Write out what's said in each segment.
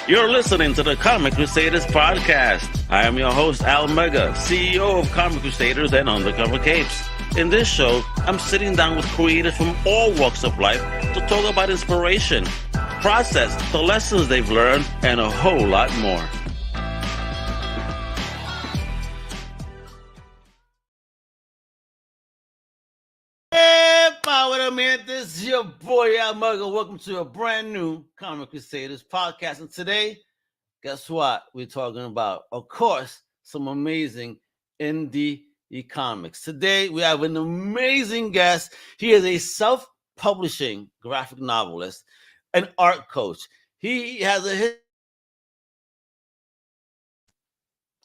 You're listening to the Comic Crusaders podcast. I am your host, Al Mega, CEO of Comic Crusaders and Undercover Capes. In this show, I'm sitting down with creators from all walks of life to talk about inspiration, process, the lessons they've learned, and a whole lot more. Hey, what up, man? This is your boy, Al Mega. Welcome to a brand new Comic Crusaders podcast. And today, guess what we're talking about? Of course, some amazing indie comics. Today, we have an amazing guest. He is a self-publishing graphic novelist, an art coach. He has a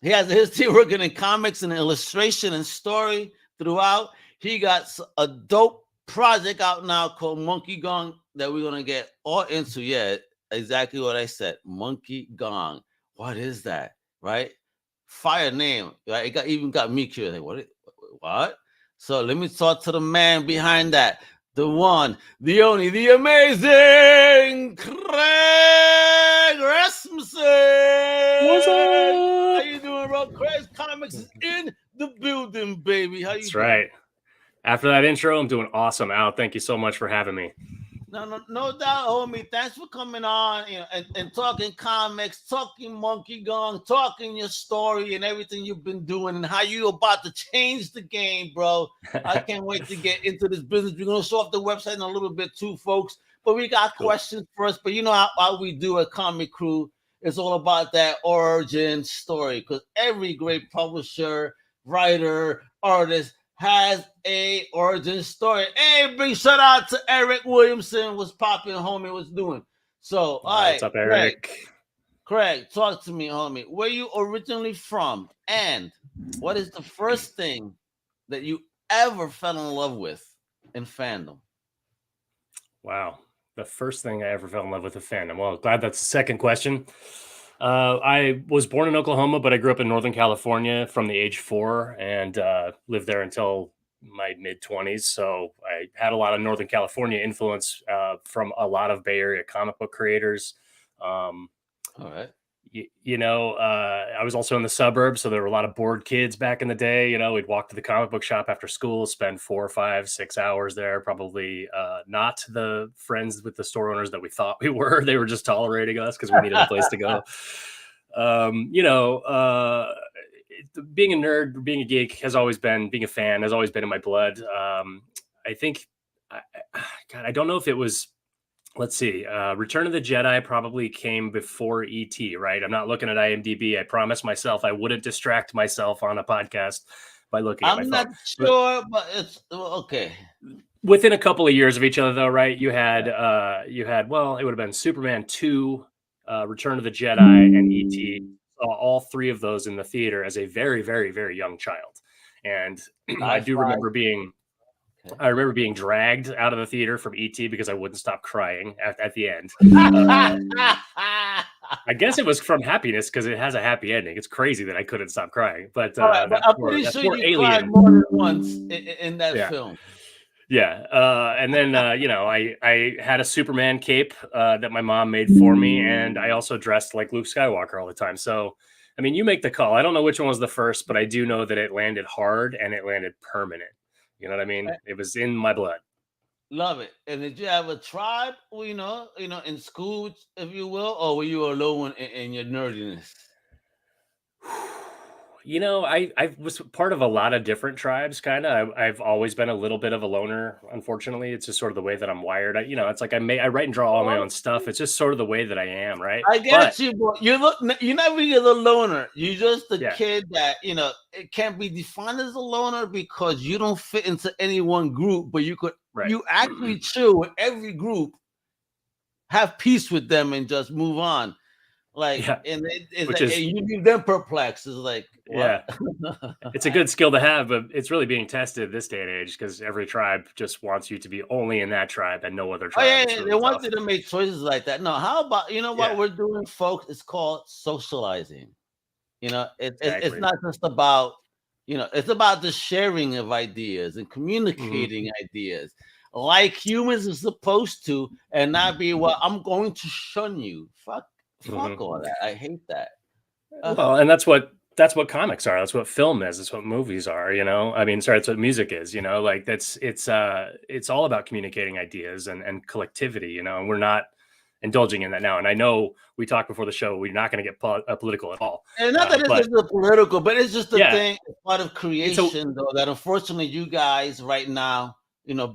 history working in comics and illustration and story throughout. He got a dope project out now called Monkey Gong that we're going to get all into. Yeah, exactly what I said. Monkey Gong. What is that? Right? Fire name. Right? It even got me curious. Like, what? So let me talk to the man behind that. The one, the only, the amazing Craig Rasmussen. What's up? How you doing, bro? Craig Comics is in the building, baby. How you That's doing? right. After that intro, I'm doing awesome, Al. Thank you so much for having me. No doubt, homie. Thanks for coming on, and talking comics, talking Monkey Gong, talking your story and everything you've been doing and how you about to change the game, bro. I can't wait to get into this business. We're gonna show off the website in a little bit too, folks. But we got questions first. But you know how we do at Comic Crew. It's all about that origin story because every great publisher, writer, artist has a origin story. Hey, big shout out to Eric Williamson. What's popping, homie? What's doing? So, all right. What's up, Eric? Craig, talk to me, homie. Where you originally from? And what is the first thing that you ever fell in love with in fandom? Wow. The first thing I ever fell in love with fandom. Well, glad that's the second question. I was born in Oklahoma, but I grew up in Northern California from the age 4 and lived there until my mid-20s. So I had a lot of Northern California influence from a lot of Bay Area comic book creators. All right. I was also in the suburbs, so there were a lot of bored kids back in the day. We'd walk to the comic book shop after school, spend 4, 5, 6 hours there. Probably not the friends with the store owners that we thought we were. They were just tolerating us because we needed a place to go. Being a nerd, being a geek has always been, being a fan has always been in my blood. I think, I don't know if it was. Let's see. Return of the Jedi probably came before E.T., right? I'm not looking at IMDb. I promised myself I wouldn't distract myself on a podcast by looking at my phone. I'm not sure, but it's okay. Within a couple of years of each other, though, right? You had, it would have been Superman 2, Return of the Jedi, and E.T. All three of those in the theater as a very, very, very young child. And I do remember being dragged out of the theater from E.T. because I wouldn't stop crying at the end. I guess it was from happiness because it has a happy ending. It's crazy that I couldn't stop crying. But I'm pretty sure you cried more than once in that film. Yeah. And then, I had a Superman cape that my mom made for me. And I also dressed like Luke Skywalker all the time. So, I mean, you make the call. I don't know which one was the first, but I do know that it landed hard and it landed permanent. You know what I mean? It was in my blood. Love it. And did you have a tribe, in school, if you will, or were you alone in your nerdiness? I was part of a lot of different tribes, kind of. I've always been a little bit of a loner, unfortunately. It's just sort of the way that I'm wired. It's like I write and draw all my own stuff. It's just sort of the way that I am, right? I get you, but you're not really a loner. You're just a kid that, it can't be defined as a loner because you don't fit into any one group, but you actually chill with every group, have peace with them, and just move on. And you leave them perplexed. It's like, what? It's a good skill to have, but it's really being tested this day and age because every tribe just wants you to be only in that tribe and no other tribe. Really they want you to make choices like that. No, how about what we're doing, folks? It's called socializing. It's not just about it's about the sharing of ideas and communicating ideas. Like humans are supposed to, and not be I'm going to shun you. Fuck Fuck all that. I hate that. Well, and that's what comics are. That's what film is. That's what movies are. I mean, sorry, that's what music is. Like it's all about communicating ideas and collectivity. And we're not indulging in that now. And I know we talked before the show. We're not going to get political at all. And not that it's just political, but it's just the thing, part of creation, though, that unfortunately you guys right now,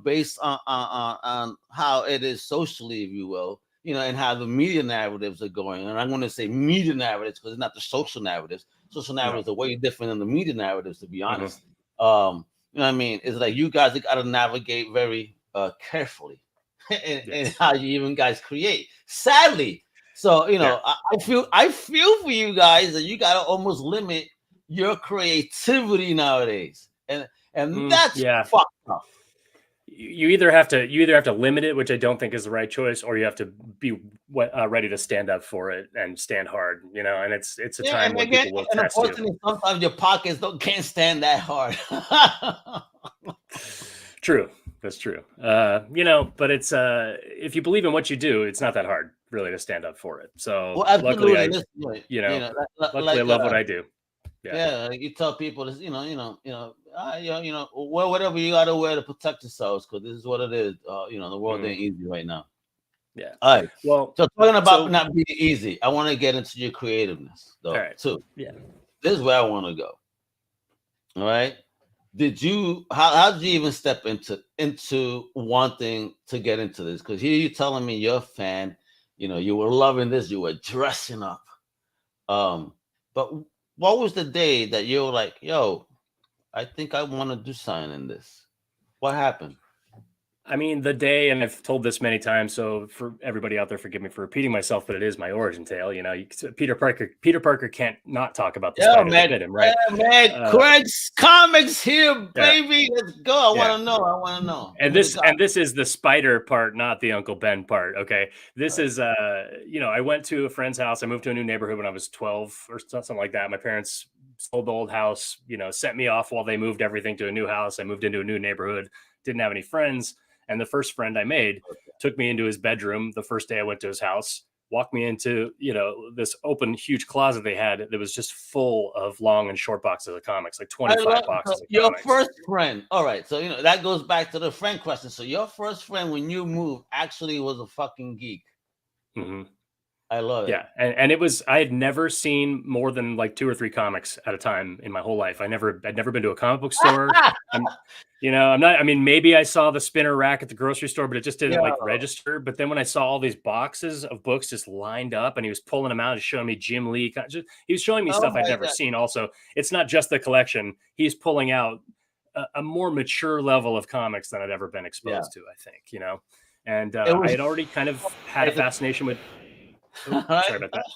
based on how it is socially, if you will, and how the media narratives are going. And I'm going to say media narratives because it's not the social narratives. Social narratives are way different than the media narratives, to be honest. You know what I mean? It's like you guys got to navigate very carefully and how you even guys create. Sadly. So, I feel for you guys that you got to almost limit your creativity nowadays. And that's fucked up. You either have to limit it, which I don't think is the right choice, or you have to be ready to stand up for it and stand hard, and it's a time when people will test you. Sometimes your pockets can't stand that hard. True. That's true. But it's if you believe in what you do, it's not that hard really to stand up for it. So luckily I love what I do. Yeah, you tell people this, wear whatever you got to wear to protect yourselves, because this is what it is. The world ain't easy right now. Yeah. All right. Well, so talking about not being easy, I want to get into your creativeness, though, too. Yeah. This is where I want to go. All right. How did you even step into wanting to get into this? Because here you're telling me you're a fan, you were loving this, you were dressing up. But what was the day that you were like, yo, I think I want to do something in this? What happened? I mean, the day, and I've told this many times, so for everybody out there, forgive me for repeating myself, but it is my origin tale. Peter Parker can't not talk about the spider that bit him, right? Yeah, man. Craig's Comics here, baby. Let's go. I want to know. And this is the spider part, not the Uncle Ben part. Okay, this is I went to a friend's house. I moved to a new neighborhood when I was 12 or something like that. My parents sold the old house, sent me off while they moved everything to a new house. I moved into a new neighborhood. Didn't have any friends. And the first friend I made took me into his bedroom the first day I went to his house, walked me into, this open, huge closet they had that was just full of long and short boxes of comics, like 25 boxes of your comics. First friend. All right. So, that goes back to the friend question. So your first friend, when you moved, actually was a fucking geek. Mm-hmm. I love it. Yeah. And I had never seen more than like 2 or 3 comics at a time in my whole life. I'd never been to a comic book store. Maybe I saw the spinner rack at the grocery store, but it just didn't register. But then when I saw all these boxes of books just lined up and he was pulling them out and showing me Jim Lee, he was showing me stuff I'd never seen. Also, it's not just the collection. He's pulling out a more mature level of comics than I'd ever been exposed to, I think, and I had already kind of had a fascination with, sorry about that.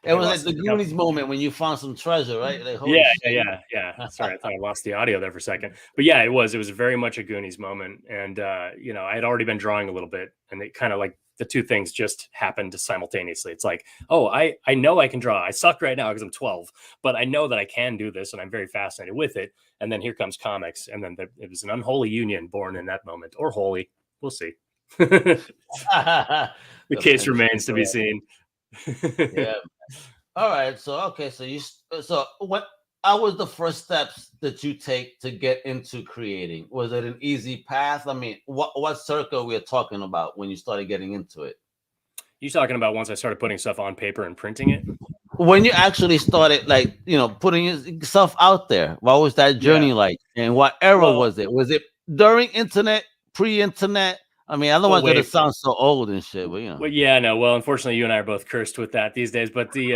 It was like the Goonies moment when you found some treasure, right? Like, yeah. Sorry, I thought I lost the audio there for a second. But yeah, it was very much a Goonies moment. And, I had already been drawing a little bit, and it kind of like the two things just happened simultaneously. It's like, oh, I know I can draw. I suck right now because I'm 12, but I know that I can do this, and I'm very fascinated with it. And then here comes comics. And then it was an unholy union born in that moment, or holy. We'll see. The case remains to be seen. Yeah. All right. So what was the first steps that you take to get into creating? Was it an easy path? I mean, what circle we're talking about when you started getting into it? You talking about once I started putting stuff on paper and printing it? When you actually started, putting yourself out there, what was that journey like? And what era was it? Was it during internet, pre-internet? I mean, I don't want to sound so old and shit, but Well, yeah, no. Well, unfortunately, you and I are both cursed with that these days. But the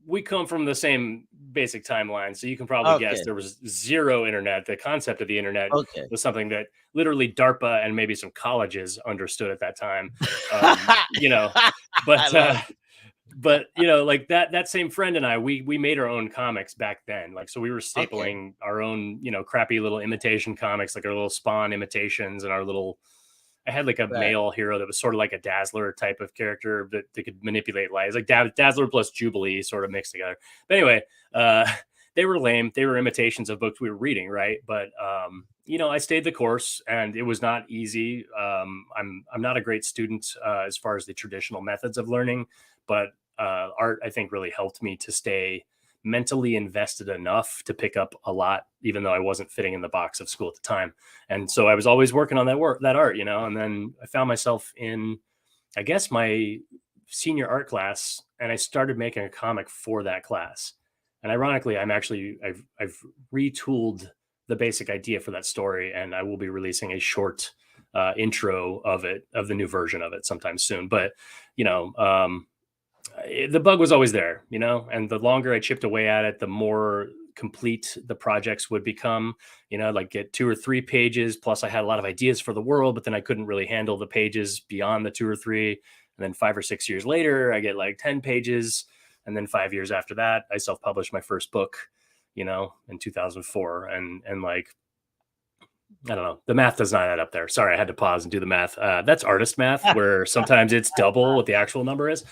we come from the same basic timeline, so you can probably guess there was zero internet. The concept of the internet was something that literally DARPA and maybe some colleges understood at that time. But like that same friend and I, we made our own comics back then. Like, so we were stapling our own, crappy little imitation comics, like our little Spawn imitations and I had like a male hero that was sort of like a Dazzler type of character that they could manipulate light. It's like Dazzler plus Jubilee sort of mixed together. But anyway, they were lame. They were imitations of books we were reading, right? But I stayed the course, and it was not easy. I'm not a great student as far as the traditional methods of learning, but art, I think, really helped me to stay mentally invested enough to pick up a lot, even though I wasn't fitting in the box of school at the time. And so I was always working on that art, and then I found myself in, I guess, my senior art class, and I started making a comic for that class. And ironically, I've retooled the basic idea for that story, and I will be releasing a short intro of the new version of it sometime soon. But the bug was always there, and the longer I chipped away at it, the more complete the projects would become. Like get 2 or 3 pages. Plus, I had a lot of ideas for the world, but then I couldn't really handle the pages beyond the 2 or 3. And then 5 or 6 years later, I get like 10 pages. And then 5 years after that, I self-published my first book, in 2004. And like, I don't know, the math does not add up there. Sorry, I had to pause and do the math. That's artist math, where sometimes it's double what the actual number is.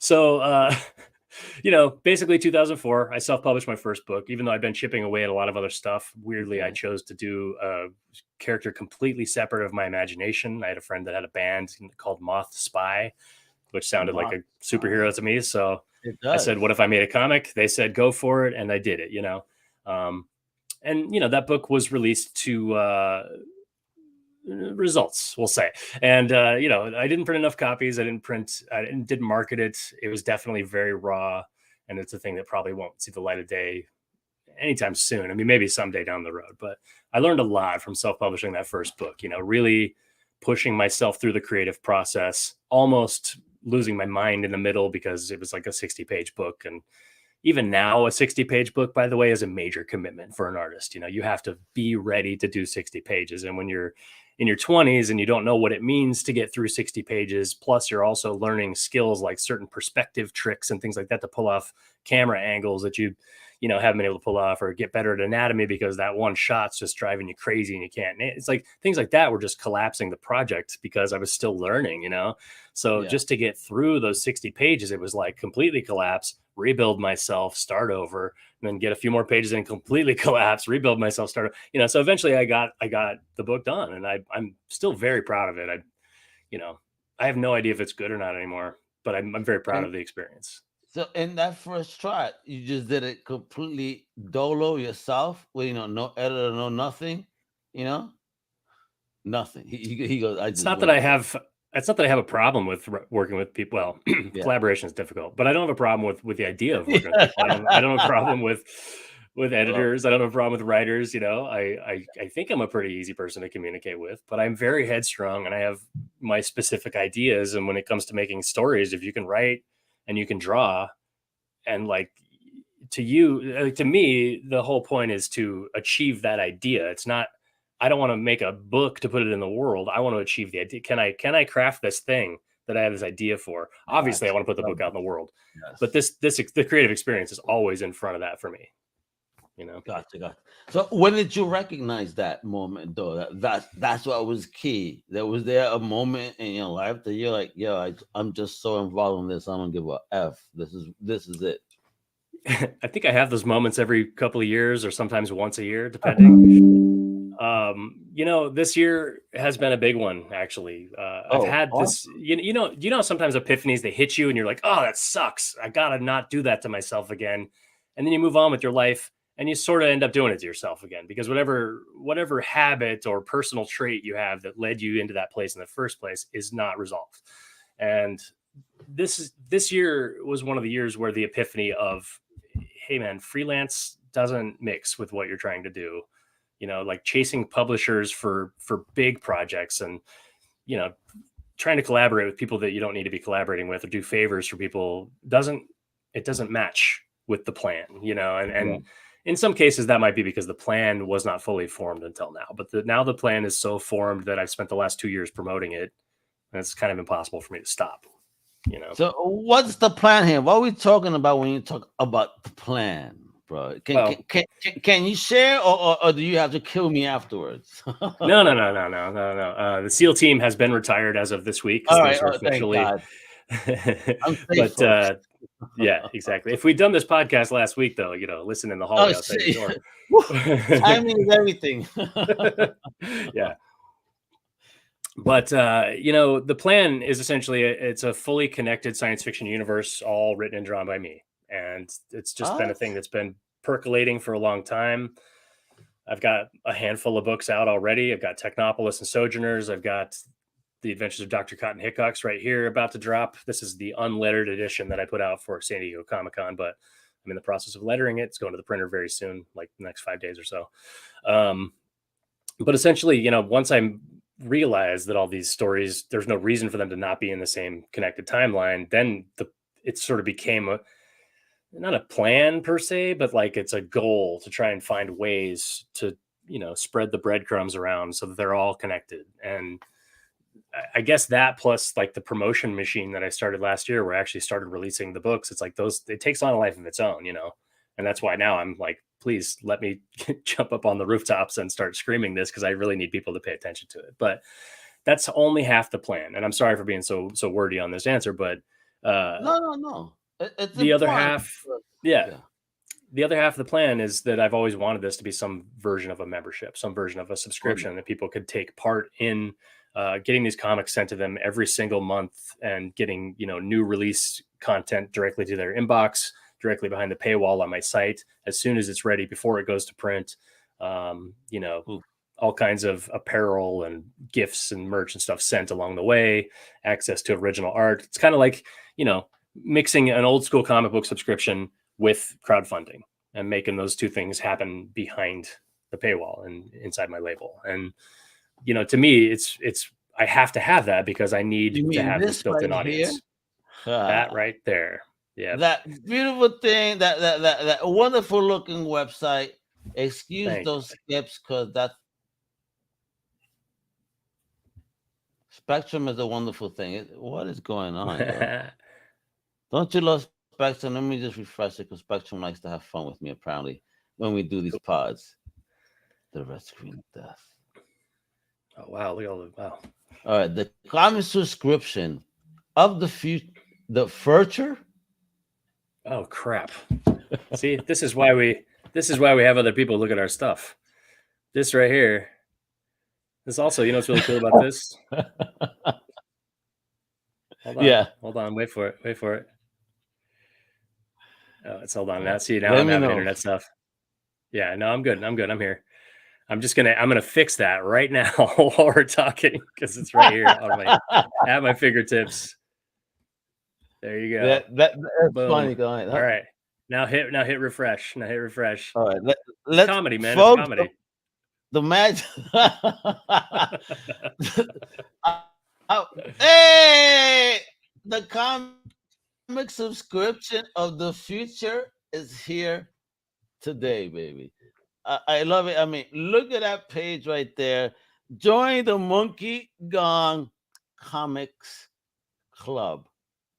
So, basically 2004, I self-published my first book, even though I'd been chipping away at a lot of other stuff. Weirdly, I chose to do a character completely separate of my imagination. I had a friend that had a band called Moth Spy, which sounded like a superhero to me. So I said, what if I made a comic? They said, go for it. And I did it, and, that book was released to results, we'll say. And, I didn't print enough copies. I didn't market it. It was definitely very raw. And it's a thing that probably won't see the light of day anytime soon. I mean, maybe someday down the road, but I learned a lot from self-publishing that first book, really pushing myself through the creative process, almost losing my mind in the middle because it was like a 60-page book. And even now, a 60-page book, by the way, is a major commitment for an artist. You have to be ready to do 60 pages. And when you're in your 20s and you don't know what it means to get through 60 pages, plus you're also learning skills like certain perspective tricks and things like that to pull off camera angles that you haven't been able to pull off, or get better at anatomy because that one shot's just driving you crazy and you can't. It's like things like that were just collapsing the project because I was still learning, So just to get through those 60 pages, it was like completely collapse, rebuild myself, start over, and then get a few more pages and completely collapse, rebuild myself, start, so eventually I got the book done, and I'm still very proud of it. I have no idea if it's good or not anymore, but I'm very proud of the experience. So in that first try, you just did it completely dolo yourself, with no editor, no nothing, nothing. He goes. It's not that I have a problem with working with people. Well, collaboration is difficult, but I don't have a problem with the idea of working with people. I don't have a problem with editors. I don't have a problem with writers. I think I'm a pretty easy person to communicate with, but I'm very headstrong and I have my specific ideas. And when it comes to making stories, if you can write and you can draw, and like to me, the whole point is to achieve that idea. It's not, I don't want to make a book to put it in the world. I want to achieve the idea. Can I craft this thing that I have this idea for? Obviously, I want to put the book out in the world, but the creative experience is always in front of that for me. Gotcha. So when did you recognize that moment, though? That's what was key. Was there a moment in your life that you're like, I'm just so involved in this, I don't give a F. This is it. I think I have those moments every couple of years, or sometimes once a year, depending. This year has been a big one, actually. I've had this, sometimes epiphanies, they hit you and you're like, oh, that sucks. I gotta not do that to myself again. And then you move on with your life and you sort of end up doing it to yourself again, because whatever habit or personal trait you have that led you into that place in the first place is not resolved. And this year was one of the years where the epiphany of, hey man, freelance doesn't mix with what you're trying to do. Like chasing publishers for big projects and, trying to collaborate with people that you don't need to be collaborating with, or do favors for people doesn't match with the plan, and in some cases that might be because the plan was not fully formed until now, but now the plan is so formed that I've spent the last 2 years promoting it, and it's kind of impossible for me to stop. So what's the plan here? What are we talking about when you talk about the plan, bro? Can you share, or do you have to kill me afterwards? No. The SEAL team has been retired as of this week. All right, thank God. But Yeah, exactly. If we'd done this podcast last week, though, listen in the hallway outside your door. Timing is everything. Yeah. But the plan is essentially it's a fully connected science fiction universe, all written and drawn by me, and it's just been a thing that's been percolating for a long time. I've got a handful of books out already. I've got Technopolis and Sojourners. I've got The Adventures of Dr. Cotton Hickox right here about to drop. This is the unlettered edition that I put out for San Diego Comic-Con, but I'm in the process of lettering it. It's going to the printer very soon, like the next 5 days or so. But essentially, once I realized that all these stories, there's no reason for them to not be in the same connected timeline, then it sort of became not a plan per se, but like it's a goal to try and find ways to, spread the breadcrumbs around so that they're all connected. And I guess that plus like the promotion machine that I started last year, where I actually started releasing the books, it's like it takes on a life of its own, and that's why now I'm like, please let me jump up on the rooftops and start screaming this, because I really need people to pay attention to it. But that's only half the plan. And I'm sorry for being so wordy on this answer, but no. It's the other half, yeah. The other half of the plan is that I've always wanted this to be some version of a membership, some version of a subscription that people could take part in, getting these comics sent to them every single month and getting, new release content directly to their inbox, directly behind the paywall on my site as soon as it's ready, before it goes to print. All kinds of apparel and gifts and merch and stuff sent along the way, access to original art. It's kind of like, mixing an old school comic book subscription with crowdfunding and making those two things happen behind the paywall and inside my label. And, to me, it's I have to have that because I need to have this built-in audience. That right there. Yeah. That beautiful thing, that wonderful looking website. Excuse those skips, because that Spectrum is a wonderful thing. What is going on? Don't you love Spectrum? Let me just refresh it, because Spectrum likes to have fun with me, apparently, when we do these pods. The red screen of death. Oh, wow. Look at all wow. All right. The common subscription of the future. Oh, crap. See, this is why we have other people look at our stuff. This right here. This also, what's really cool about this? Hold on. Wait for it. Oh, it's hold on. Now, see, now I'm having internet stuff. Yeah, no, I'm good. I'm here. I'm gonna fix that right now while we're talking, because it's right here at my fingertips. There you go. That's funny. Go ahead. All right. Now hit refresh. All right. Let's comedy, man. Folks, it's comedy. The magic. Hey, the comic subscription of the future is here today, baby. I love it. I mean, look at that page right there. Join the Monkey Gong Comics Club.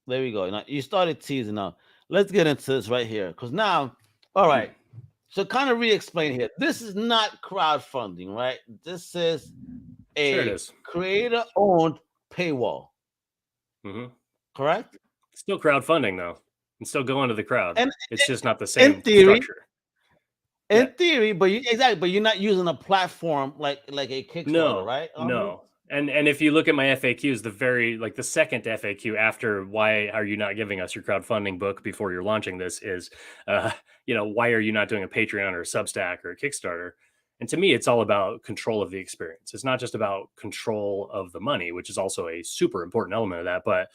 There we go. Now you started teasing now. Let's get into this right here, because now, all right. So kind of re-explain here. This is not crowdfunding, right? This is a creator-owned paywall. Mm-hmm. Correct? Still crowdfunding, though. And still going to the crowd. And it's just not the same structure. In theory, but you're not using a platform like a Kickstarter, right? No. And if you look at my FAQs, the second FAQ after why are you not giving us your crowdfunding book before you're launching this is, why are you not doing a Patreon or a Substack or a Kickstarter? And to me, it's all about control of the experience. It's not just about control of the money, which is also a super important element of that. But,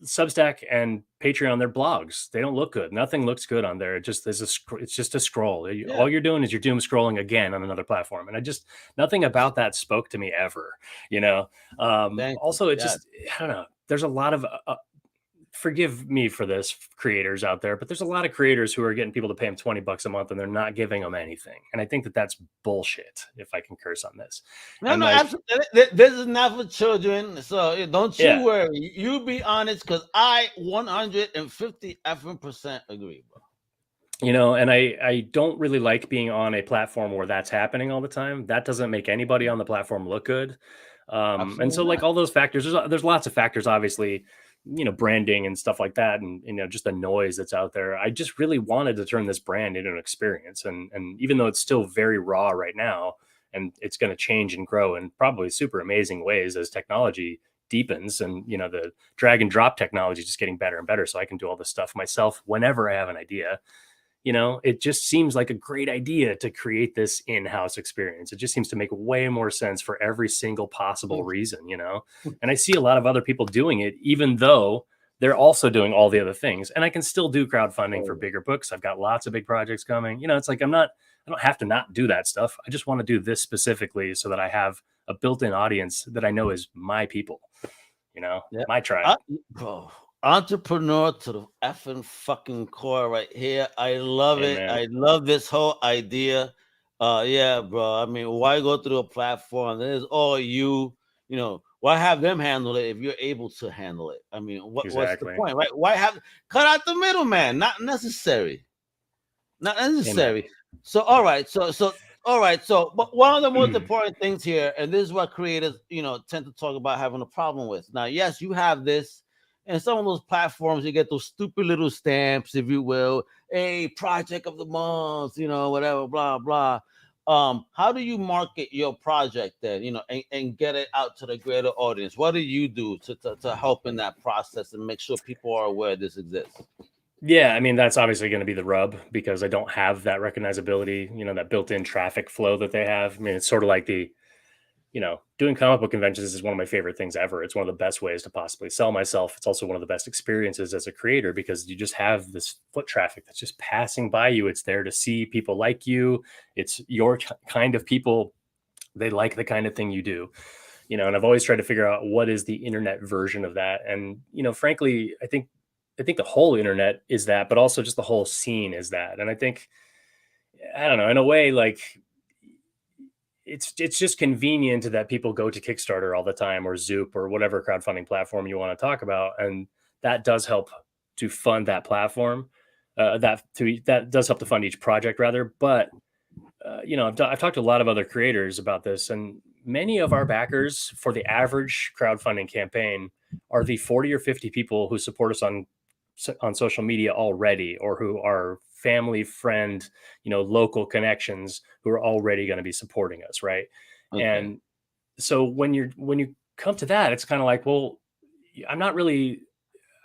Substack and Patreon, they're blogs. They don't look good. Nothing looks good on there. It's just a scroll. Yeah. All you're doing is you're doom scrolling again on another platform. And nothing about that spoke to me ever, Also, just, I don't know. There's a lot of, forgive me for this, creators out there, but there's a lot of creators who are getting people to pay them $20 a month and they're not giving them anything. And I think that that's bullshit, if I can curse on this. No, absolutely. This is not for children. So don't you worry. You be honest, because I 150% agree, bro. And I don't really like being on a platform where that's happening all the time. That doesn't make anybody on the platform look good. And so like all those factors, there's lots of factors, obviously, branding and stuff like that, and just the noise that's out there. I just really wanted to turn this brand into an experience, and even though it's still very raw right now, and it's going to change and grow in probably super amazing ways as technology deepens, and the drag and drop technology is just getting better and better, so I can do all this stuff myself whenever I have an idea. It just seems like a great idea to create this in-house experience. It just seems to make way more sense for every single possible reason, and I see a lot of other people doing it, even though they're also doing all the other things. And I can still do crowdfunding for bigger books. I've got lots of big projects coming. It's like I don't have to not do that stuff. I just want to do this specifically so that I have a built-in audience that I know is my people, my tribe. Bro, entrepreneur to the effing fucking core right here. I love it. Man. I love this whole idea. Yeah, bro. I mean, why go through a platform that is all you? Why have them handle it if you're able to handle it? I mean, what's the point, right? Why cut out the middleman? Not necessary. Not necessary. Amen. So, all right. So, but one of the most important things here, and this is what creators, tend to talk about having a problem with. Now, yes, you have this, and some of those platforms, you get those stupid little stamps, if you will, a project of the month, whatever, blah, blah. How do you market your project then, and get it out to the greater audience? What do you do to help in that process and make sure people are aware this exists? Yeah, I mean, that's obviously going to be the rub, because I don't have that recognizability, that built-in traffic flow that they have. I mean, it's sort of like doing comic book conventions is one of my favorite things ever. It's one of the best ways to possibly sell myself. It's also one of the best experiences as a creator, because you just have this foot traffic that's just passing by you. It's there to see people like you. It's your kind of people. They like the kind of thing you do, and I've always tried to figure out what is the internet version of that. And, frankly, I think the whole internet is that, but also just the whole scene is that. And I think, I don't know, in a way, like, it's just convenient that people go to Kickstarter all the time, or Zoop, or whatever crowdfunding platform you want to talk about. And that does help to fund that platform. That does help to fund each project, rather. But, I've talked to a lot of other creators about this, and many of our backers for the average crowdfunding campaign are the 40 or 50 people who support us on social media already, or who are family, friend, local connections who are already going to be supporting us. Right. Okay. And so when you come to that, it's kind of like, well, I'm not really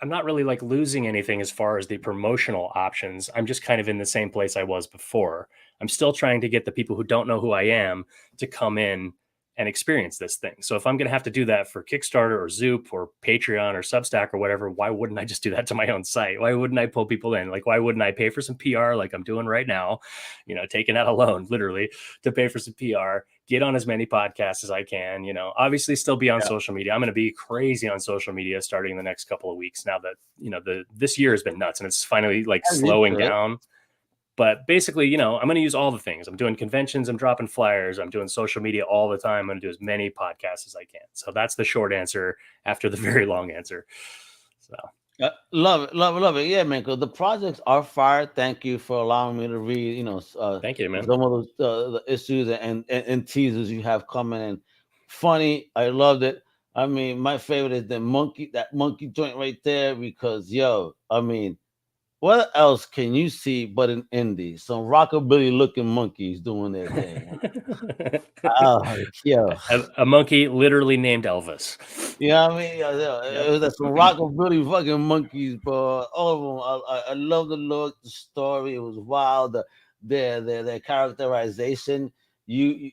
like losing anything as far as the promotional options. I'm just kind of in the same place I was before. I'm still trying to get the people who don't know who I am to come in and experience this thing. So if I'm going to have to do that for Kickstarter or Zoop or Patreon or Substack or whatever, why wouldn't I just do that to my own site? Why wouldn't I pull people in? Like, why wouldn't I pay for some PR like I'm doing right now, taking out a loan literally to pay for some PR, get on as many podcasts as I can, obviously still be on social media. I'm going to be crazy on social media starting the next couple of weeks now that, this year has been nuts and it's finally like slowing down. But basically, I'm going to use all the things. I'm doing conventions, I'm dropping flyers, I'm doing social media all the time. I'm going to do as many podcasts as I can. So that's the short answer after the very long answer. So love it. Yeah, man. Because the projects are fire. Thank you for allowing me to read. Thank you, man. Some of those the issues and teasers you have coming in. Funny, I loved it. I mean, my favorite is that monkey joint right there, because what else can you see but an indie? Some rockabilly looking monkeys doing their thing. A monkey literally named Elvis. You know what I mean? It was some rockabilly fucking monkeys, bro. All of them. I love the look, the story. It was wild. Their characterization. You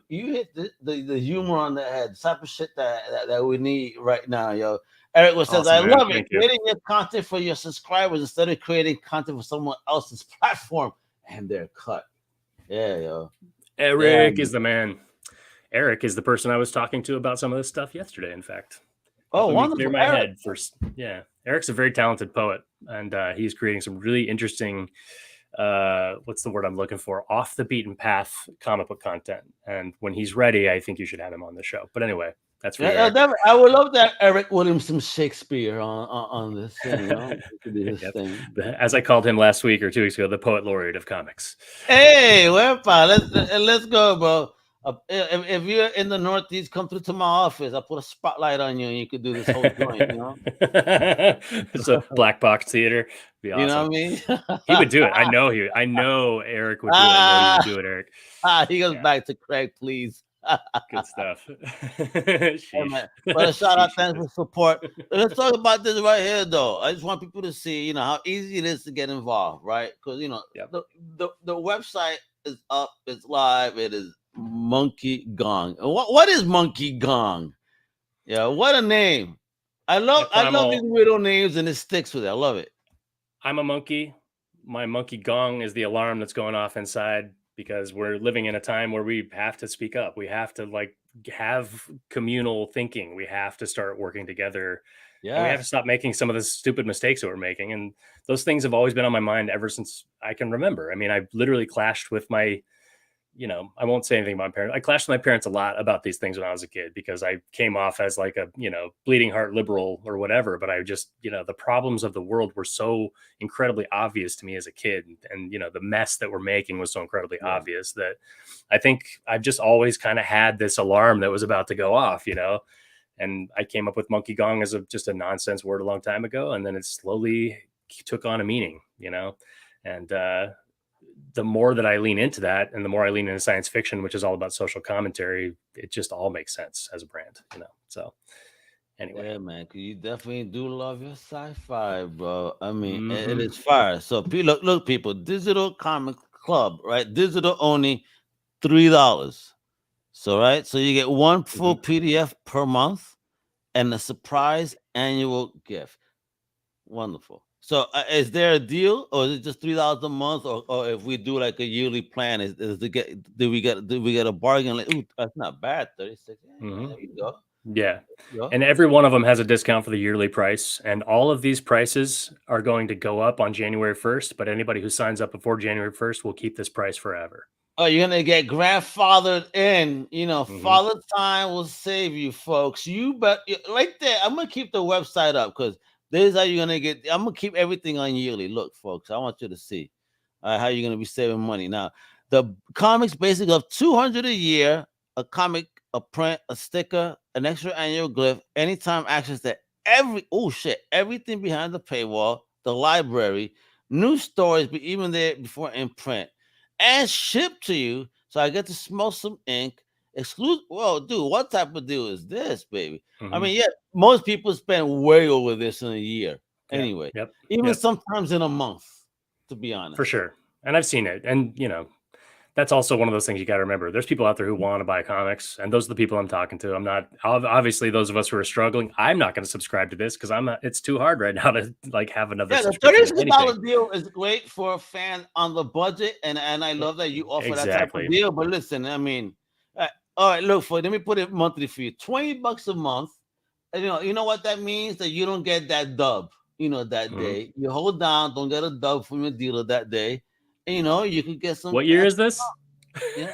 hit the humor on the head. Type of shit that we need right now, yo. Eric says, I love it. Creating your content for your subscribers instead of creating content for someone else's platform and their cut. Yeah, yo. Eric is the man. Eric is the person I was talking to about some of this stuff yesterday, in fact. Wonderful. Clear my head first. Yeah. Eric's a very talented poet, and he's creating some really interesting, what's the word I'm looking for? Off the beaten path comic book content. And when he's ready, I think you should have him on the show. But anyway. That's I would love that Eric Williams some Shakespeare on this thing. Thing. As I called him last week or 2 weeks ago, the poet laureate of comics. Hey, let's go, bro. If you're in the Northeast, come through to my office. I'll put a spotlight on you, and you could do this whole joint. It's a black box theater. Be You know awesome. what I mean? He would do it. I know he. I know Eric would do it. I know you would ah, do it, Eric. he goes Yeah, back to Craig, please. good stuff. Hey, Sheesh. man. But a shout out, Sheesh, he thanks says. for support. Let's talk about this right here, though. I just want people to see, how easy it is to get involved, right? Because Yep. the website is up, it's live. It is Monkey Gong. What is Monkey Gong? Yeah, what a name! I love That's I I'm love these all. weirdo names, and it sticks with it. I love it. I'm a monkey. My monkey gong is the alarm that's going off inside because we're living in a time where we have to speak up. We have to have communal thinking. We have to start working together, and we have to Yes. stop making some of the stupid mistakes that we're making. And those things have always been on my mind ever since I can remember. I mean, I've literally clashed with my I won't say anything about my parents. I clashed with my parents a lot about these things when I was a kid because I came off as like a, bleeding heart liberal or whatever. But I just, the problems of the world were so incredibly obvious to me as a kid. And the mess that we're making was so incredibly Yeah. obvious that I think I've just always kind of had this alarm that was about to go off, and I came up with monkey gong as just a nonsense word a long time ago. And then it slowly took on a meaning, and, the more that I lean into that and the more I lean into science fiction, which is all about social commentary, it just all makes sense as a brand, So anyway. Yeah, man, because you definitely do love your sci-fi, bro. I mean, it Mm-hmm. is fire. So, look, people, Digital Comic Club, right? Digital only $3. So, right, so you get one full Mm-hmm. PDF per month and a surprise annual gift. Wonderful. So, is there a deal, or is it just $3 a month, or if we do like a yearly plan, is to get do we get a bargain? Like, ooh, that's not bad. 36. Yeah, Mm-hmm. there you go. Yeah. There you go. And every one of them has a discount for the yearly price. And all of these prices are going to go up on January 1st. But anybody who signs up before January 1st will keep this price forever. Oh, you're gonna get grandfathered in. Mm-hmm. Father time will save you, folks. You bet right there. I'm gonna keep the website up because this is how you're gonna get. I'm gonna keep everything on yearly. Look, folks, I want you to see how you're gonna be saving money. Now, the comics basically of 200 a year, a comic, a print, a sticker, an extra annual glyph, anytime access to everything behind the paywall, the library, new stories, but even there before in print and shipped to you. So I get to smell some ink. Exclusive. Well, dude, what type of deal is this, baby? I Mm-hmm. mean, yeah, most people spend way over this in a year. Yep. Anyway, Yep. even Yep. sometimes in a month, to be For honest. sure. And I've seen it. And, that's also one of those things you got to remember. There's people out there who want to buy comics, and those are the people I'm talking to. I'm not obviously those of us who are struggling. I'm not going to subscribe to this because it's too hard right now to have another Yeah, the subscription to $36 anything. deal is great for a fan on the budget, and I love that you offer that type of Exactly. deal. But listen, I mean, all right, look, let me put it monthly for you. $20 a month. And, you know what that means? That you don't get that dub. That Mm-hmm. day you hold down, don't get a dub from your dealer that day, and you could get some What year is extra. this? Yeah.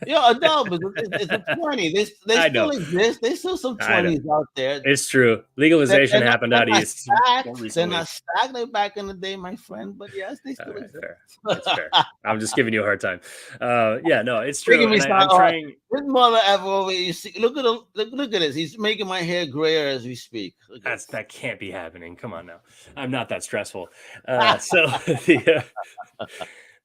Yeah, a dub. It's a 20. They I still know. exist. There's still some I know. 20s out there. It's true. Legalization They're not, happened they're out not east more stacked. They're recently. not stacked like back in the day, my friend. But yes, they All still right, exist. fair. That's fair. I'm just giving you a hard time. Yeah, no, it's Making true. me And sound I'm trying. This mother ever over. You see, look at this. He's making my hair grayer as we speak. Look at That can't be happening. Come on now. I'm not that stressful. So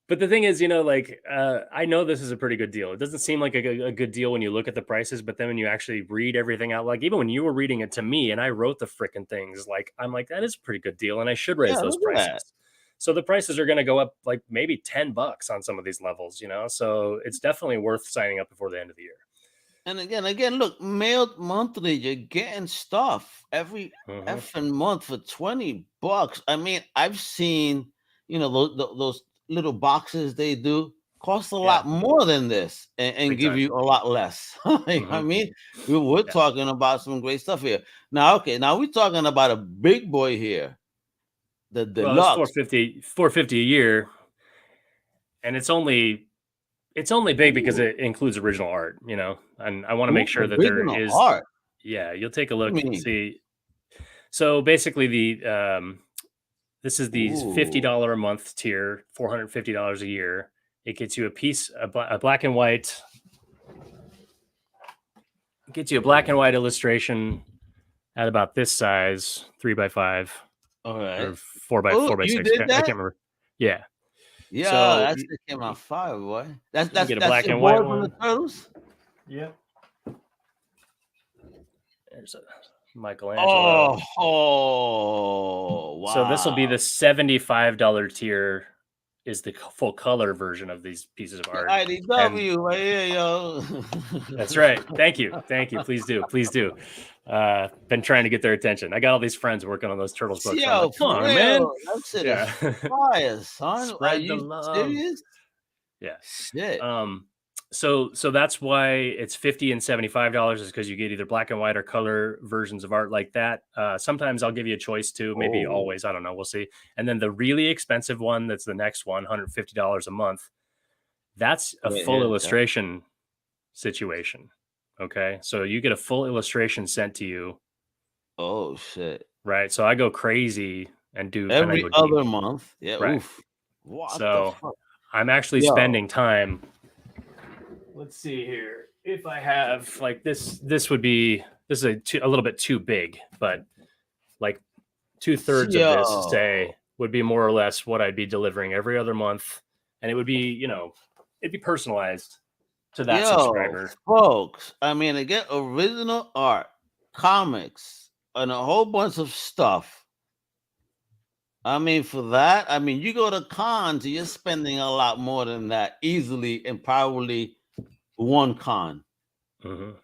but the thing is, I know this is a pretty good deal. It doesn't seem like a good deal when you look at the prices, but then when you actually read everything out, like even when you were reading it to me and I wrote the freaking things, like I'm like, that is a pretty good deal. And I should raise yeah, those look at that. prices. So the prices are going to go up like maybe $10 on some of these levels, So it's definitely worth signing up before the end of the year. And again, look, mailed monthly, you're getting stuff every effing month for $20. I mean, I've seen, those little boxes they do cost a lot more than this and Big give time. you a lot less. I mean, we're talking about some great stuff here. Now, we're talking about a big boy here, the Well, it's deluxe. $450 a year, and it's only big because Ooh, it includes original art, and I want to make ooh, sure that there original is. art. Yeah, you'll take a What do look. you mean? See, so basically this is the Ooh. $50 a month tier, $450 a year. It gets you a piece, a black and white Gets you a black and white illustration at about this size, 3x5, All right. or 4x4 Oh, by you 6. did I that? can't remember. Yeah. Yeah, So that shit came out fire, boy. That's you get a that's black your and white boy from the one. Turtles. Yeah. There's a Michelangelo. Oh, wow. So this will be the $75 tier. Is the full color version of these pieces of art. IDW right here, yo. That's right. Thank you. Please do. Been trying to get their attention. I got all these friends working on those Turtles books. I'm Yo, like, come for on, man. real. That shit is fire, son. Are Spread the you love. serious? Yeah. Shit. So that's why it's $50 and $75 is because you get either black and white or color versions of art like that. Sometimes I'll give you a choice too, maybe always, I don't know, we'll see. And then the really expensive one, that's the next one, $150 a month. That's a full illustration situation. Okay, so you get a full illustration sent to you. Oh shit! Right, so I go crazy and do every other month. Yeah, right. Oof. What so the fuck? I'm actually spending time. Let's see here. If I have like this would be a little bit too big, but like 2/3 of this say would be more or less what I'd be delivering every other month, and it would be it'd be personalized to that subscriber. Folks, I mean, to get original art, comics, and a whole bunch of stuff. I mean, for that, I mean, you go to cons, you're spending a lot more than that easily, and probably one con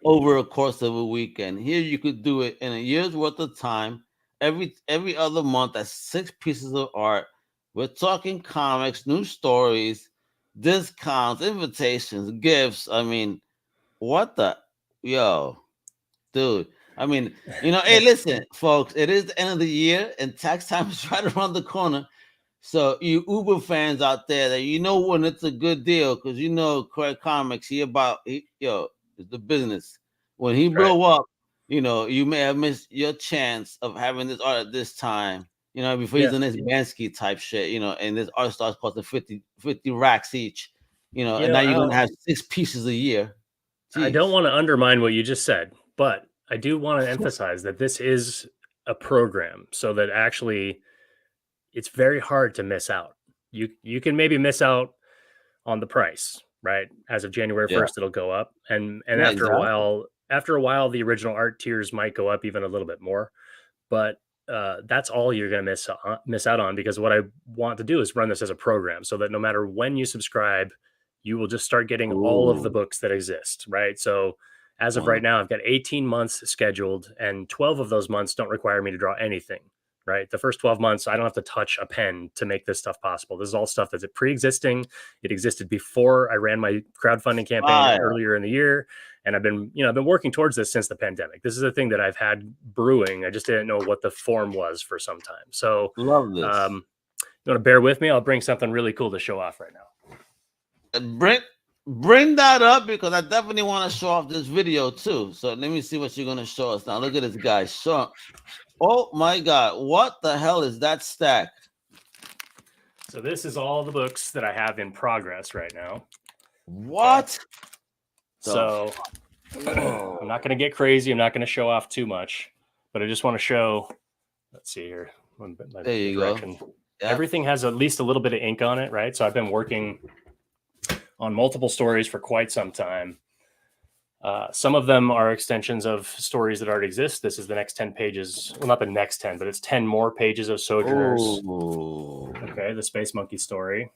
over a course of a weekend. Here, you could do it in a year's worth of time. Every other month, that's 6 pieces of art. We're talking comics, new stories, discounts, invitations, gifts. I mean, what the dude? I mean, hey, listen, folks, it is the end of the year and tax time is right around the corner. So you Uber fans out there, that when it's a good deal, because Craig Comics, it's the business. When he blow up, you may have missed your chance of having this art at this time. Before he's in this Bansky type shit, and this art starts costing 50 racks each. And now you're gonna have 6 pieces a year. Jeez. I don't want to undermine what you just said, but I do want to emphasize that this is a program, so that actually it's very hard to miss out. You can maybe miss out on the price, right? As of January 1st, it'll go up, and after a while, the original art tiers might go up even a little bit more. But that's all you're going to miss out on, because what I want to do is run this as a program, so that no matter when you subscribe, you will just start getting all of the books that exist, right? So as of right now, I've got 18 months scheduled, and 12 of those months don't require me to draw anything, right? The first 12 months, I don't have to touch a pen to make this stuff possible. This is all stuff that's pre-existing. It existed before I ran my crowdfunding campaign earlier in the year. And I've been working towards this since the pandemic. This is a thing that I've had brewing. I just didn't know what the form was for some time. So love this. You want to bear with me? I'll bring something really cool to show off right now. Bring that up, because I definitely want to show off this video too. So let me see what you're going to show us now. Look at this guy. Oh my God. What the hell is that stack? So this is all the books that I have in progress right now. What? So I'm not going to get crazy. I'm not going to show off too much, but I just want to show, let's see here. There you go. Everything has at least a little bit of ink on it, right? So I've been working on multiple stories for quite some time. Some of them are extensions of stories that already exist. This is the next 10 pages. Well, not the next 10, but it's 10 more pages of Sojourners. Okay, the Space Monkey story.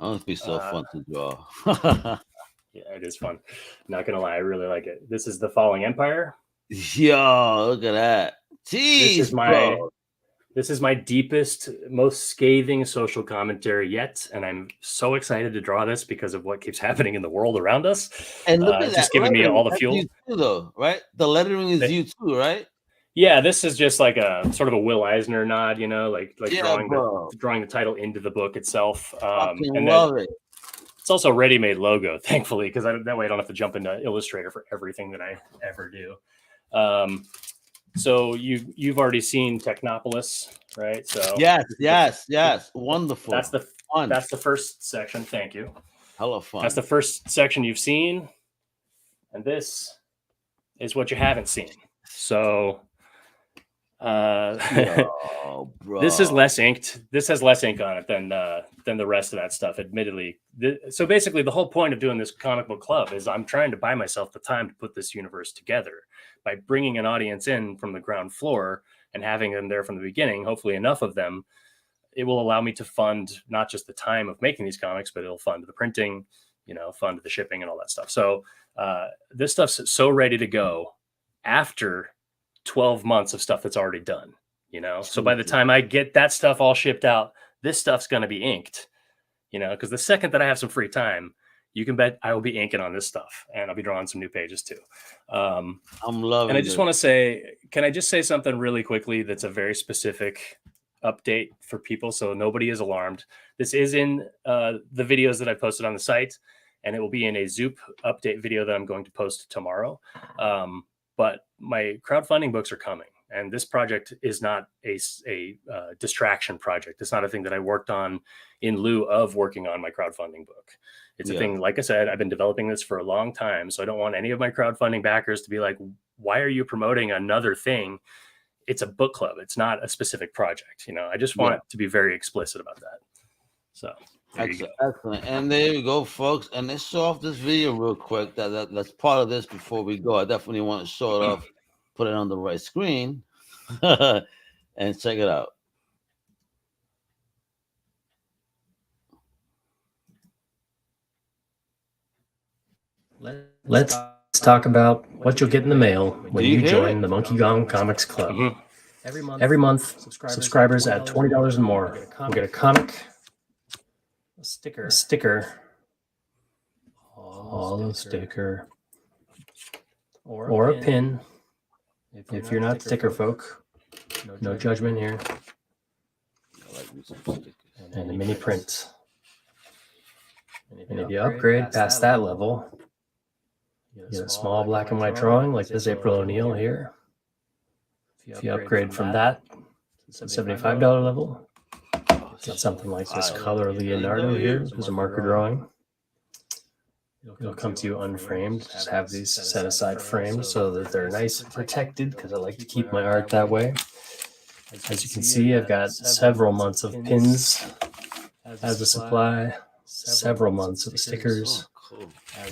Oh, it'd be so fun to draw. Yeah, it is fun. Not gonna lie, I really like it. This is The Falling Empire. Yo, look at that. Jeez, this is my deepest, most scathing social commentary yet, and I'm so excited to draw this because of what keeps happening in the world around us. And look at that, just giving me all the fuel. You too, though, right? The lettering is you too, right? Yeah, this is just like a sort of a Will Eisner nod, like drawing the title into the book itself. And love it. It's also a ready-made logo, thankfully, because that way I don't have to jump into Illustrator for everything that I ever do. So you've already seen Technopolis, right? So yes, wonderful. That's the first section. Thank you. Hella fun. That's the first section you've seen, and this is what you haven't seen. So Yo, bro. this is less inked. This has less ink on it than the rest of that stuff, admittedly. So basically, the whole point of doing this comic book club is I'm trying to buy myself the time to put this universe together by bringing an audience in from the ground floor and having them there from the beginning. Hopefully, enough of them. It will allow me to fund not just the time of making these comics, but it'll fund the printing, fund the shipping and all that stuff. So this stuff's so ready to go after 12 months of stuff that's already done, So by the time I get that stuff all shipped out, this stuff's going to be inked, because the second that I have some free time, you can bet I will be inking on this stuff, and I'll be drawing some new pages too. I'm loving it. And I just want to say, can I just say something really quickly that's a very specific update for people so nobody is alarmed? This is in the videos that I posted on the site, and it will be in a Zoop update video that I'm going to post tomorrow. But my crowdfunding books are coming, and this project is not a distraction project. It's not a thing that I worked on in lieu of working on my crowdfunding book. It's a thing, like I said, I've been developing this for a long time, so I don't want any of my crowdfunding backers to be like, why are you promoting another thing? It's a book club. It's not a specific project. I just want it to be very explicit about that. So excellent. And there you go, folks. And let's show off this video real quick. That's part of this before we go. I definitely want to show it off, put it on the right screen, and check it out. Let's talk about what you'll get in the mail when you join the Monkey Gong Comics Club. Mm-hmm. Every month, subscribers at $20 and more will get a comic, a sticker, hollow sticker, or a pin. If you're not sticker folk, no judgment here. And a mini print. And if you upgrade past that level, you get a small black and white drawing like this April O'Neil here. If you upgrade from that to the $75 level, get something like this color Leonardo here. There's a marker drawing. It'll come to you unframed. Just have these set aside framed so that they're nice and protected, because I like to keep my art that way. As you can see, I've got several months of pins as a supply, several months of stickers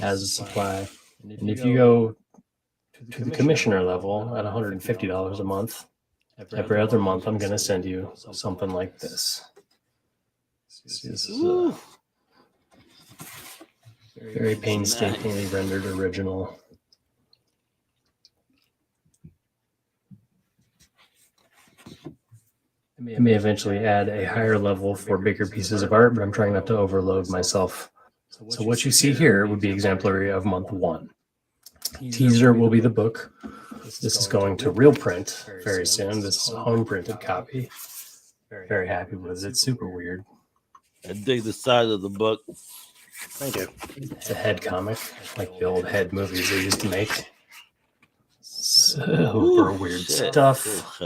as a supply. And if you go to the commissioner level at $150 a month, every other month I'm going to send you something like this. This is very painstakingly rendered original. I may eventually add a higher level for bigger pieces of art, but I'm trying not to overload myself. So what you see here would be exemplary of month 1. Teaser will be the book. This is going to real print very soon. This is a home printed copy. Very happy with it. It's super weird. I dig the size of the book. Thank you. It's a head comic, like the old head movies they used to make. Super weird stuff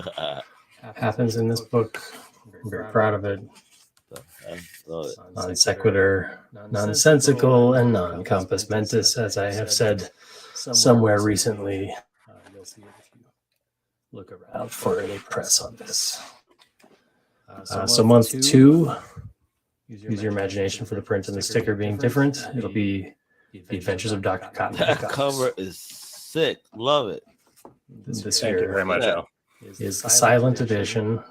happens in this book. I'm very proud of it. Non sequitur, nonsensical, and non compos mentis, as I have said somewhere recently. You'll see it if you look around for any press on this. So month 2, use your imagination for the print and the sticker being different. It'll be The Adventures of Dr. Cotton. That cover is sick. Love it. This Thank you here very much, Al. is the silent edition.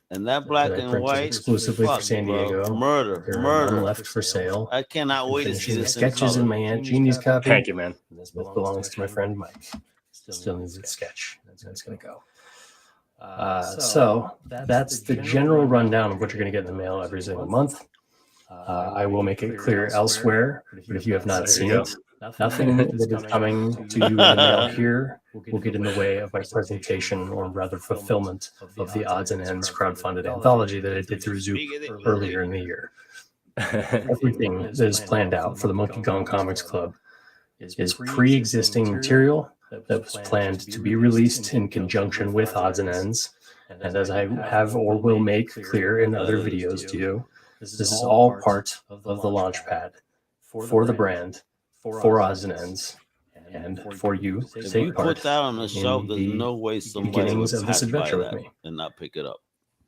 And that black that I and printed white exclusively for fuck, San bro. Diego. Murder. There are none Murder. left for sale. I cannot wait to see Finishing the this sketches in in color. my Aunt Jeannie's copy. Thank you, man. This belongs to my friend Mike. Still needs a sketch. That's going to go. So that's the general rundown of what you're going to get in the mail every single month. I will make it clear elsewhere, but if you have not seen it, nothing that is coming to you in the mail here will get in the way of my presentation, or rather fulfillment, of the Odds and Ends crowdfunded anthology that I did through Zoop earlier in the year. Everything that is planned out for the Monkey Gong Comics Club is pre-existing material that was planned to be released in conjunction with Odds and Ends. And as I have or will make clear in other videos to you, this is all part of the launch pad for the brand, for Odds and Ends, and for you to If take you part put that on the shelf, in there's the no way somebody beginnings would of this pass by adventure with that me. and not pick it up.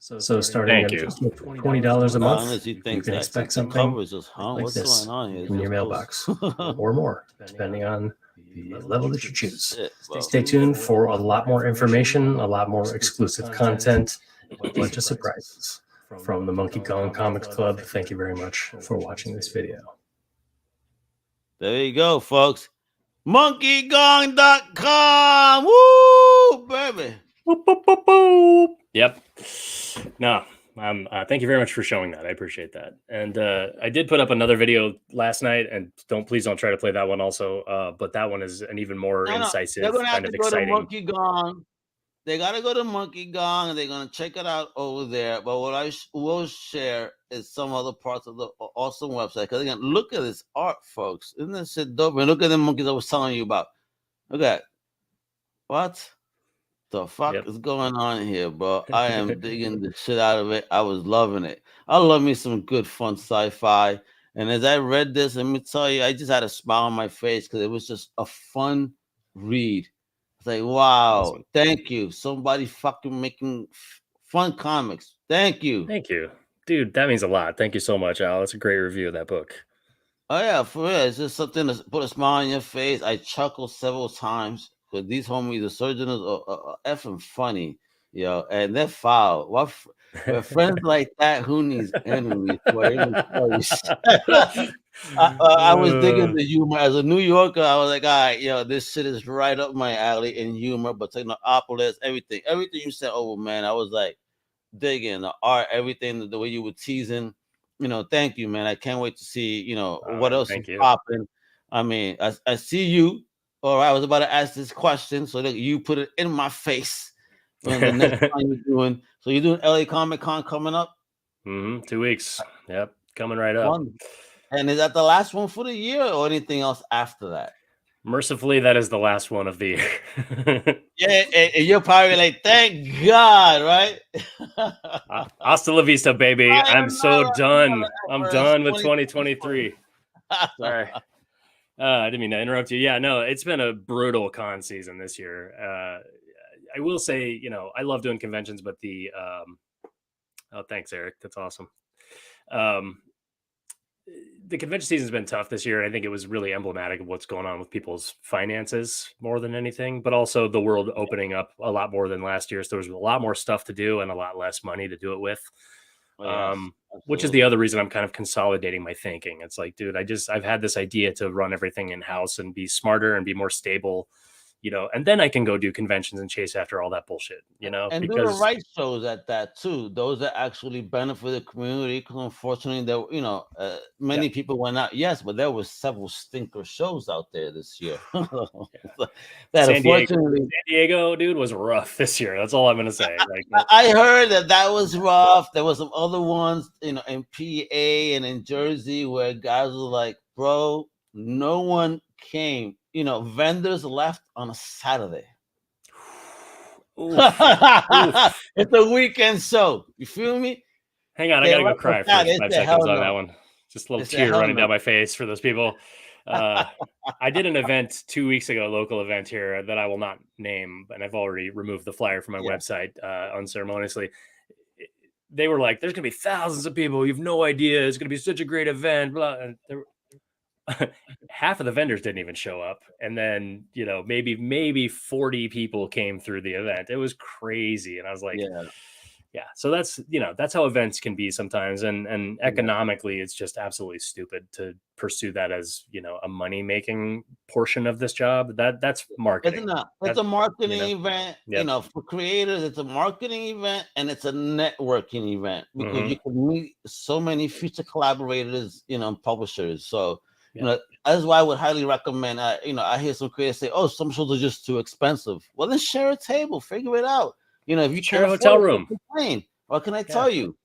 So starting Thank at you. just $20 a month, Unless you you think can that expect the something cover is just, like what's this going on here? in your mailbox or more, depending on the level that you choose. Shit, bro. Stay tuned for a lot more information, a lot more exclusive content, a bunch of surprises. From the Monkey Kong Comics Club, thank you very much for watching this video. There you go, folks. monkeygong.com. Woo, baby. Boop, boop, boop, boop. Yep. No, thank you very much for showing that. I appreciate that. And I did put up another video last night, and please don't try to play that one also. But that one is an even more incisive, They're gonna have kind of to go exciting. to Monkey Gong. They gotta go to Monkey Gong, and they're gonna check it out over there. But what I will share is some other parts of the awesome website. Because again, look at this art, folks. Isn't this shit dope? And look at the monkeys I was telling you about. Look at what the fuck is going on here, bro. I am digging the shit out of it. I was loving it. I love me some good fun sci-fi. And as I read this, let me tell you, I just had a smile on my face because it was just a fun read. It's like, wow, awesome. Thank you. Somebody fucking making fun comics. Thank you. Thank you. Dude, that means a lot. Thank you so much, Al. That's a great review of that book. Oh, yeah, for real. It's just something to put a smile on your face. I chuckled several times because these homies, the surgeons, are effing funny, yo, and they're foul. With friends like that, who needs enemies? I was digging the humor. As a New Yorker, I was like, all right, yo, this shit is right up my alley in humor, but Technopolis, everything you said, oh, man, I was like digging the art, everything, the way you were teasing. Thank you, man. I can't wait to see, what else is popping. I mean, I see you. All right, I was about to ask this question, so that you put it in my face when the next time you're doing. So you're doing LA Comic Con coming up? 2 weeks. Yep, coming right up. And is that the last one for the year or anything else after that? Mercifully, that is the last one of the year. Yeah, and you're probably like, thank God, right? Hasta la vista, baby. I'm so done. I'm done with 2023. Sorry. I didn't mean to interrupt you. Yeah, no, it's been a brutal con season this year. I will say, I love doing conventions, but oh, thanks, Eric. That's awesome. The convention season's been tough this year. I think it was really emblematic of what's going on with people's finances more than anything, but also the world opening up a lot more than last year. So there was a lot more stuff to do and a lot less money to do it with. Which is the other reason I'm kind of consolidating my thinking. It's like, dude, I've had this idea to run everything in-house and be smarter and be more stable, and then I can go do conventions and chase after all that bullshit, and do the right shows at that too. Those that actually benefit the community. Because unfortunately, there, many people went out. Yes, but there was several stinker shows out there this year. San Diego, dude, was rough this year. That's all I'm gonna say. I heard that was rough. There was some other ones, in PA and in Jersey where guys were like, bro, no one came. Vendors left on a Saturday. Oof. It's a weekend show. You feel me? Hang on, I gotta go cry for 5 seconds on that one. Just a little tear running down my face for those people. I did an event 2 weeks ago, a local event here that I will not name, and I've already removed the flyer from my website unceremoniously. They were like, "There's gonna be thousands of people. You have no idea. It's gonna be such a great event." Blah. And half of the vendors didn't even show up, and then maybe 40 people came through the event. It was crazy, and I was like, yeah. So that's how events can be sometimes, and economically, it's just absolutely stupid to pursue that as a money making portion of this job. That's marketing. It's a marketing event. Yep. For creators, it's a marketing event and it's a networking event because you can meet so many future collaborators, publishers. So. That's why I would highly recommend. I hear some creators say, "Oh, some shows are just too expensive." Well, then share a table, figure it out. If you share a hotel room, what can I tell you?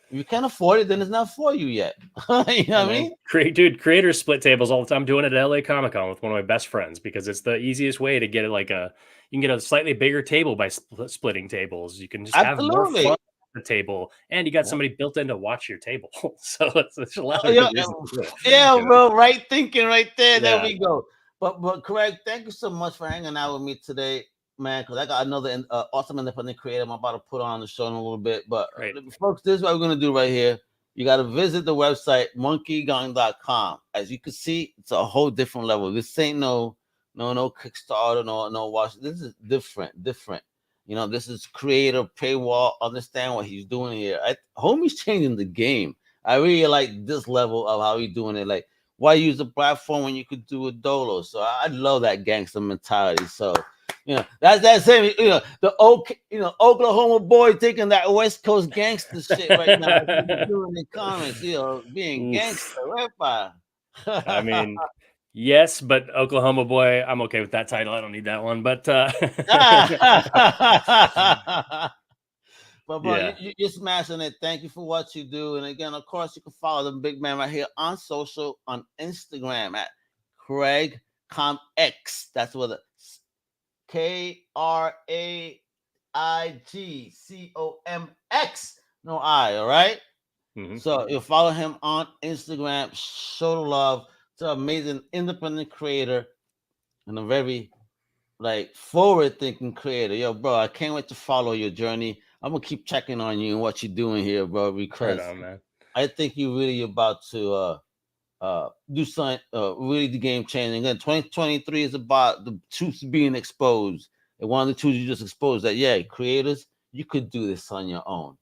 If you can't afford it, then it's not for you yet. You know what I mean? Creators split tables all the time. I'm doing it at LA Comic Con with one of my best friends because it's the easiest way to get it. You can get a slightly bigger table by splitting tables. You can just have more fun. The table, and you got somebody built in to watch your table, so it's a lot of bro, right thinking right there. There we go. But Craig, thank you so much for hanging out with me today, man. Because I got another awesome independent creator I'm about to put on the show in a little bit. But folks, this is what we're gonna do right here. You got to visit the website monkeygang.com. As you can see, it's a whole different level. This ain't no Kickstarter, no watch. This is different. You know, this is creator paywall. Understand what he's doing here. Homie's changing the game. I really like this level of how he's doing it. Like, why use a platform when you could do a dolo? So I love that gangster mentality. So, you know, that's that same, you know, Oklahoma boy taking that West Coast gangster shit right now. Doing the comments, you know, being gangster, right? I mean, yes, but Oklahoma boy, I'm okay with that title. I don't need that one, but But bro, you're smashing it. Thank you for what you do. And again, of course, you can follow the big man right here on social, on Instagram at CraigComX. That's what it KraigComX. No I, all right? Mm-hmm. So you'll follow him on Instagram. Show the love. It's an amazing independent creator and a very forward-thinking creator. Yo, bro, I can't wait to follow your journey. I'm gonna keep checking on you and what you're doing here, bro, because man. I think you're really about to do something really the game changing. And 2023 is about the truth being exposed. And one of the truths you just exposed that creators, you could do this on your own.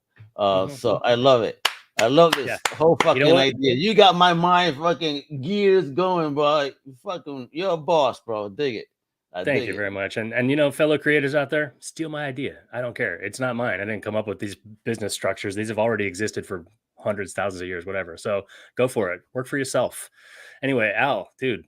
So I love it. I love this whole fucking idea. You got my mind fucking gears going, bro. You're a boss, bro. Dig it. Thank you very much. And you know, fellow creators out there, steal my idea. I don't care. It's not mine. I didn't come up with these business structures. These have already existed for hundreds, thousands of years, whatever. So go for it. Work for yourself. Anyway, Al, dude,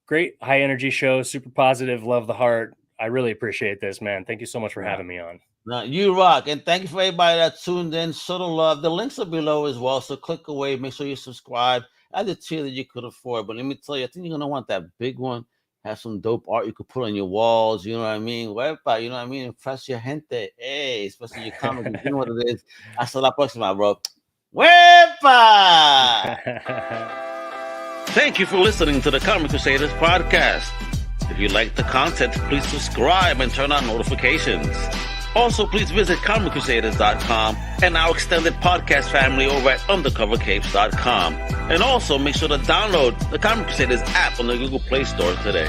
great high energy show. Super positive. Love the heart. I really appreciate this, man. Thank you so much for having me on. No, you rock. And thank you for everybody that tuned in. Show the love. The links are below as well. So click away. Make sure you subscribe. Add the tier that you could afford. But let me tell you, I think you're going to want that big one. Have some dope art you could put on your walls. You know what I mean? Wepa, you know what I mean? Impress your gente. Hey, especially your comics. You know what it is. Hasta la próxima, bro. Wepa! Thank you for listening to the Comic Crusaders podcast. If you like the content, please subscribe and turn on notifications. Also, please visit ComicCrusaders.com and our extended podcast family over at UndercoverCapes.com. And also, make sure to download the Comic Crusaders app on the Google Play Store today.